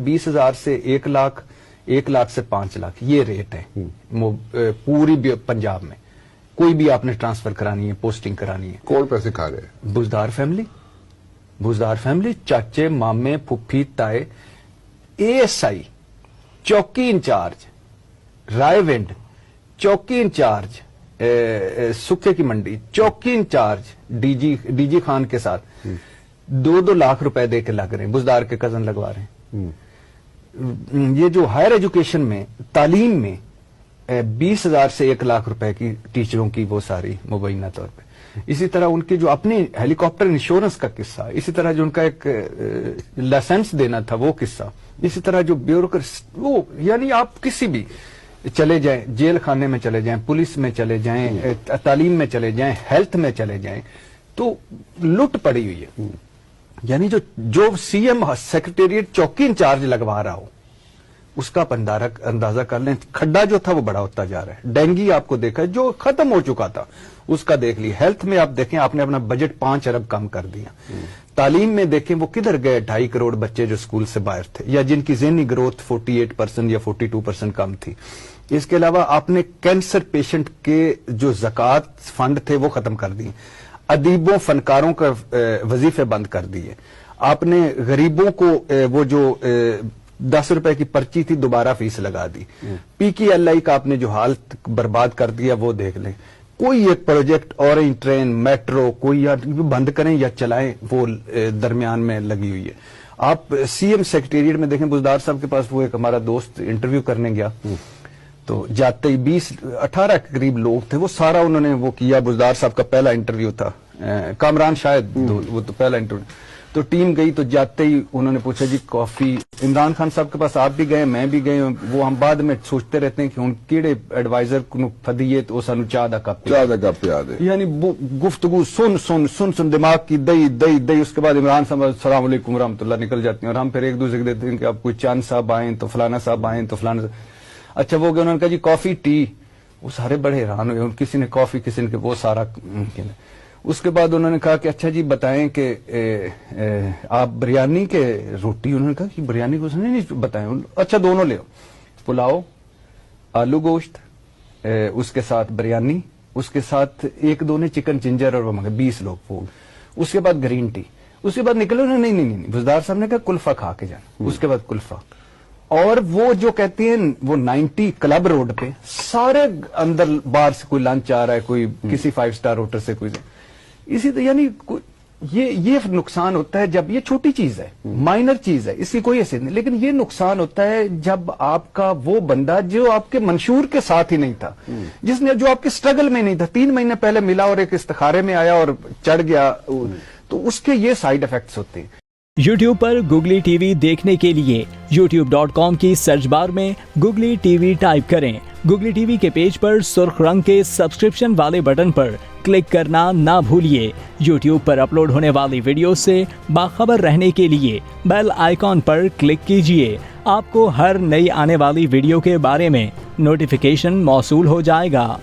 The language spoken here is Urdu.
20,000 سے 1 لاکھ, 1 لاکھ سے 5 لاکھ, یہ ریٹ ہے پوری پنجاب میں. کوئی بھی آپ نے ٹرانسفر کرانی ہے, پوسٹنگ کرانی ہے. کون پیسے کھا رہے ہیں؟ بزدار فیملی, چاچے, مامے, پھپھی, تائے, ASI, چوکی انچارج, رائے ونڈ, چوکی انچارج, سکھے کی منڈی, چوکی انچارج, ڈی جی خان کے ساتھ 2-2 لاکھ روپے دے کے لگ رہے ہیں. بزدار کے کزن لگوا رہے ہیں. یہ جو ہائر ایجوکیشن میں, تعلیم میں 20,000 سے 1 لاکھ روپے کی ٹیچروں کی وہ ساری مبینہ طور پہ. اسی طرح ان کے جو اپنے ہیلی کاپٹر انشورنس کا قصہ, اسی طرح جو ان کا ایک لائسنس دینا تھا وہ قصہ, اسی طرح جو بیوروکریسی, وہ یعنی آپ کسی بھی چلے جائیں, جیل خانے میں چلے جائیں, پولیس میں چلے جائیں, تعلیم میں چلے جائیں, ہیلتھ میں چلے جائیں, تو لٹ پڑی ہوئی ہے. یعنی جو سی ایم سیکرٹریٹ چوکی انچارج لگوا رہا ہو اس کا اندازہ کر لیں, کھڈا جو تھا وہ بڑا ہوتا جا رہا ہے. ڈینگی آپ کو دیکھا جو ختم ہو چکا تھا اس کا دیکھ لی. ہیلتھ میں آپ دیکھیں, آپ نے اپنا بجٹ 5 ارب کم کر دیا. تعلیم میں دیکھیں وہ کدھر گئے 2.5 کروڑ بچے جو اسکول سے باہر تھے, یا جن کی ذہنی گروتھ 48% یا 42% کم تھی. اس کے علاوہ آپ نے کینسر پیشنٹ کے جو زکوٰۃ فنڈ تھے وہ ختم کر دیے. ادیبوں, فنکاروں کا وظیفے بند کر دیے. آپ نے غریبوں کو وہ جو 10 روپے کی پرچی تھی دوبارہ فیس لگا دی. PKLI کا آپ نے جو حال برباد کر دیا وہ دیکھ لیں. کوئی ایک پروجیکٹ, اورنج ٹرین, میٹرو, کوئی یا بند کریں یا چلائیں, وہ درمیان میں لگی ہوئی ہے. آپ سی ایم سیکرٹریٹ میں دیکھیں, بزدار صاحب کے پاس وہ ایک ہمارا دوست انٹرویو کرنے گیا, تو جاتے ہی 18 کے قریب لوگ تھے, وہ سارا انہوں نے وہ کیا. بزدار صاحب کا پہلا انٹرویو تھا, کامران شاید وہ تو پہلا انٹرویو. تو ٹیم گئی, تو جاتے ہی انہوں نے پوچھا جی کافی, عمران خان صاحب کے پاس آپ بھی گئے, میں بھی گئے, وہ ہم بعد میں سوچتے رہتے ہیں کہ ان کیڑے ایڈوائزر کو فدیے تو سانو چاہ دا کپ یاد ہے. یعنی گفتگو سن دماغ کی دئی. اس کے بعد عمران صاحب السلام علیکم ورحمۃ اللہ نکل جاتے ہیں, اور ہم پھر ایک دوسرے کو دیتے ہیں کہ آپ کوئی چاند صاحب آئیں تو فلانا صاحب آئیں تو فلانا. اچھا وہ گئے, انہوں نے کہا جی کافی ٹی, وہ سارے بڑے حیران ہوئے, کسی نے کافی کسی نے وہ سارا ممکن ہے. اس کے بعد انہوں نے کہا کہ اچھا جی بتائیں کہ آپ بریانی کے روٹی, انہوں نے کہا کہ بریانی کو نہیں بتائیں. اچھا دونوں لے, پلاؤ, آلو گوشت, اس کے ساتھ بریانی, اس کے ساتھ 1-2 نے چکن جنجر, اور وہ مانگے 20 لوگ وہ. اس کے بعد گرین ٹی. اس کے بعد نکلے, انہوں نے نہیں, بزدار صاحب نے کہا کلفہ کھا کے جانا. اس کے بعد کلفہ, اور وہ جو کہتے ہیں وہ 90 کلب روڈ پہ سارے اندر باہر سے کوئی لنچ آ رہا ہے, کوئی کسی 5 اسٹار ہوٹل سے, کوئی اسی طرح. یعنی یہ نقصان ہوتا ہے جب, یہ چھوٹی چیز ہے, مائنر چیز ہے, اس کی کوئی حیثیت نہیں, لیکن یہ نقصان ہوتا ہے جب آپ کا وہ بندہ جو آپ کے منشور کے ساتھ ہی نہیں تھا, جس نے جو آپ کے سٹرگل میں نہیں تھا, 3 مہینے پہلے ملا اور ایک استخارے میں آیا اور چڑھ گیا, تو اس کے یہ سائیڈ افیکٹس ہوتے ہیں. YouTube پر گوگلی ٹی وی دیکھنے کے لیے youtube.com کی سرچ بار میں گوگلی ٹی وی ٹائپ کریں. گوگلی ٹی وی کے پیج پر سرخ رنگ کے سبسکرپشن والے بٹن پر کلک کرنا نہ بھولیے. YouTube پر اپلوڈ ہونے والی ویڈیو سے باخبر رہنے کے لیے بیل آئیکن پر کلک کیجیے. آپ کو ہر نئی آنے والی ویڈیو کے بارے میں نوٹیفیکیشن موصول ہو جائے گا.